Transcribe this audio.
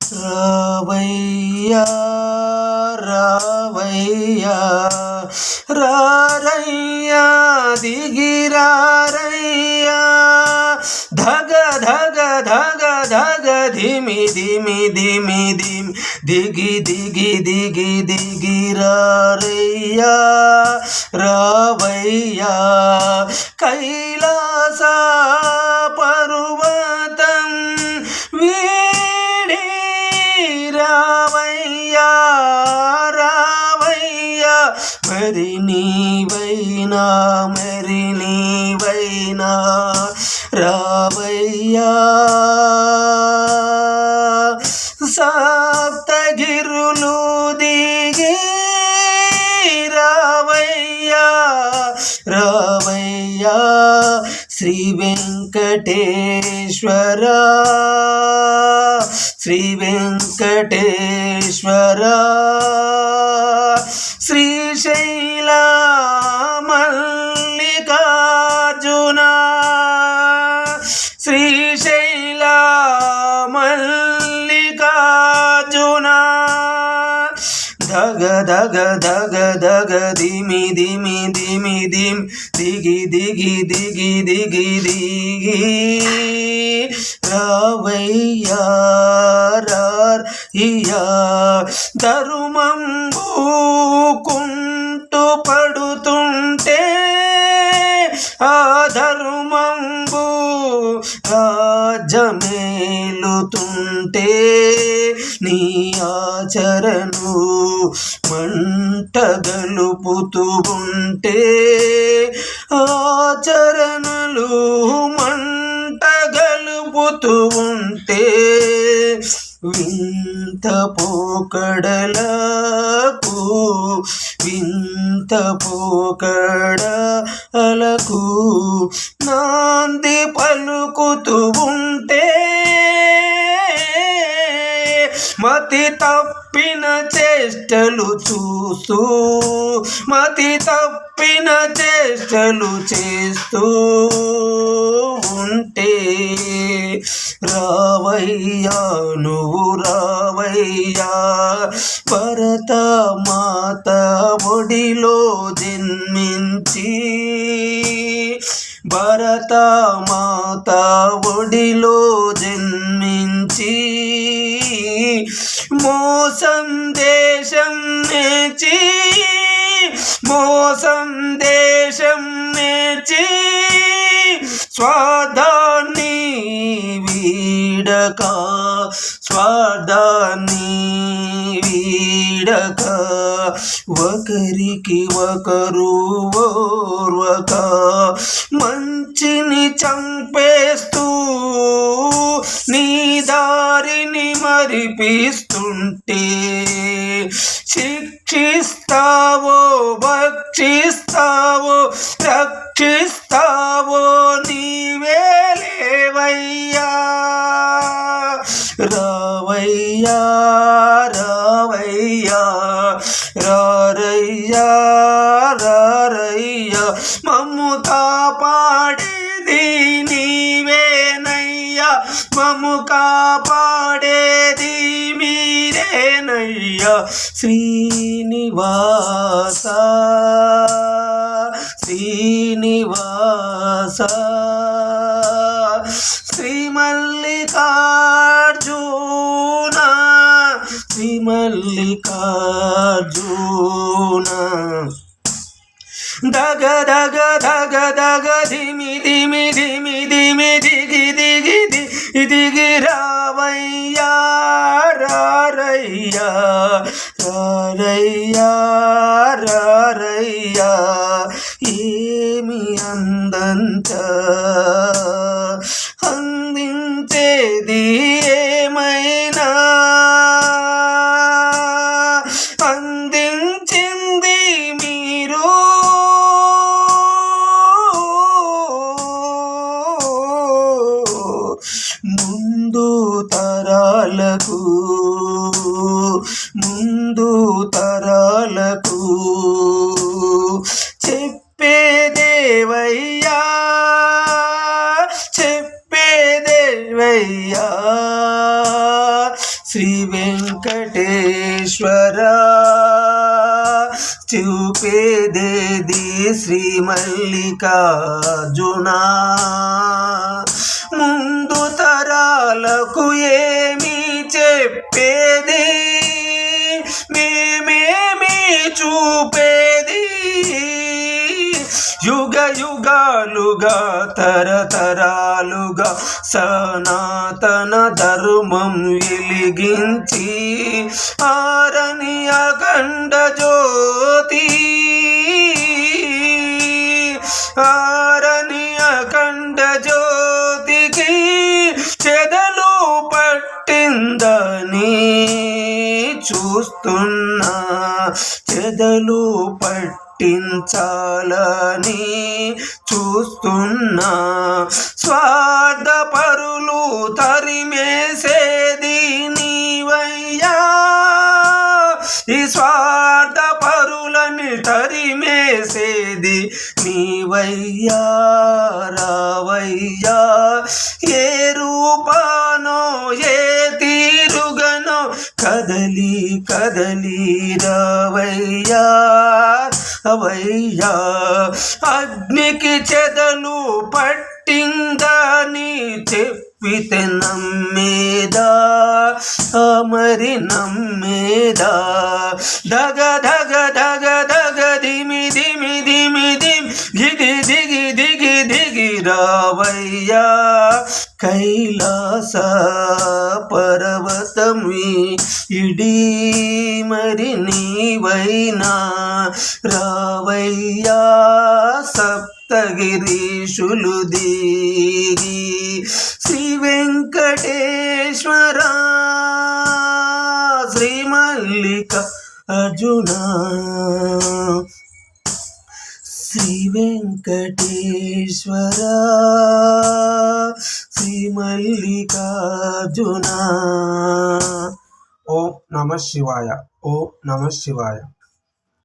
రావయ్యా రావయ్యా రారయ్యా దిగిరారయ్యా ధగ ధగ ధగ ధగ ధిమి ధిమి ధిమి ధిమి దిగి దిగి దిగి దిగిరారయ్యా రావయ్యా కైలాస పర్వతం వీడి రావయ్యా రావయ్యా మరి నీవైనా రావయ్యా సప్తగిరులు దిగి రావయ్యా రావయ్యా శ్రీ వెంకటేశ్వర శ్రీ వెంకటేశ్వర శ్రీశైల మల్లికార్జున శ్రీశైల మల్లికార్జున ధగ ధగ ధగ ధగ ధిమి ధిమి ధిమి ధిమ్ దిగి దిగి దిగి దిగి దిగి రావయ్యా రారయ్యా ధర్మంబు కుంటు పడుతుంటే ఆ ధర్మంబు రాజ్యమేలుతుంటే నీ ఆచరణు మంట గలుపుతూ ఉంటే ఆచరణలు మంట గలుపుతూ ఉంటే వింత పోకడలకు వింత పోకడలకు నాంది పలుకుతూ ఉంటే మతి తప్పిన చేష్టలు చూస్తూ మతి తప్పిన చేష్టలు చేస్తూ ఉంటే రావయ్యా నువ్వు రావయ్యా భరత మాత ఒడిలో జన్మించి భరత మాత ఒడిలో జన్మించి మోసం దేశం నేర్చి మోసం దేశం నేర్చి స్వార్థాన్ని వీడక స్వార్థాన్ని వీడక ఒకరికి ఒకరు ఓర్వక మంచిని చంపేస్తూ నీ దారిని మరిపిస్తుంటే శిక్షిస్తావో భక్షిస్తావో రక్షిస్తావో నీవే లేవయ్యా రావయ్యా రావయ్యా రారయ్యా రారయ్యా మమ్ము కాపాడేది నీవేనయ్యా మమ్ము కాపాడేది మీరేనయ్యా శ్రీనివాస శ్రీనివాస శ్రీ మల్లికార్జున శ్రీ మల్లికార్జున దగ దగ దగ దగ ధిమి ధిమి ధిమి ధిమి దిగి దిగి దిగి రావయ్యా రారయ్యా రారయ్యా రారయ్యా ఏమి అందంత అందించేది ఏమైనా అందించింది మీరు ముందు తరాలకు చెప్పేదేవయ్యా శ్రీ వెంకటేశ్వర చూపేదేది శ్రీ మల్లికార్జున ముందు తరాలకు ఏమి చెప్పేది మేమేమి చూపేది యుగ యుగాలుగా తరతరాలుగా సనాతన ధర్మం వెలిగించి ఆరని అఖండ జ్యోతి ఆరని అఖండ జ్యోతికి చెదలు పట్టిందని చూస్తున్నా చెదలు పట్టించాలని చూస్తున్నా స్వార్థ పరులు తరిమేసేది నీవయ్యా ఈ స్వార్థ పరులని తరిమేసేది నీవయ్యా రావయ్యా ఏ రూపానో ఏ తీరుగనో కదలి కదలి రావయ్యా అవయ్యా అగ్నికి చెదలు పట్టిందని చెప్పితే నమ్మేదా మరి నమ్మేదా దగ దగ దగ దగ దిమి దిమి దిమి దిమి దిగి దిగి దిగి దిగి రావయ్యా కైలాస పర్వతమి ఇడీ మరి నీవైనా రావయ్యా సప్తగిరీషులు దిగి శ్రీ వెంకటేశ్వర శ్రీ మల్లికార్జున శ్రీ వెంకటేశ్వర శ్రీ మల్లికార్జున ఓం నమః శివాయ ఓం నమః శివాయ.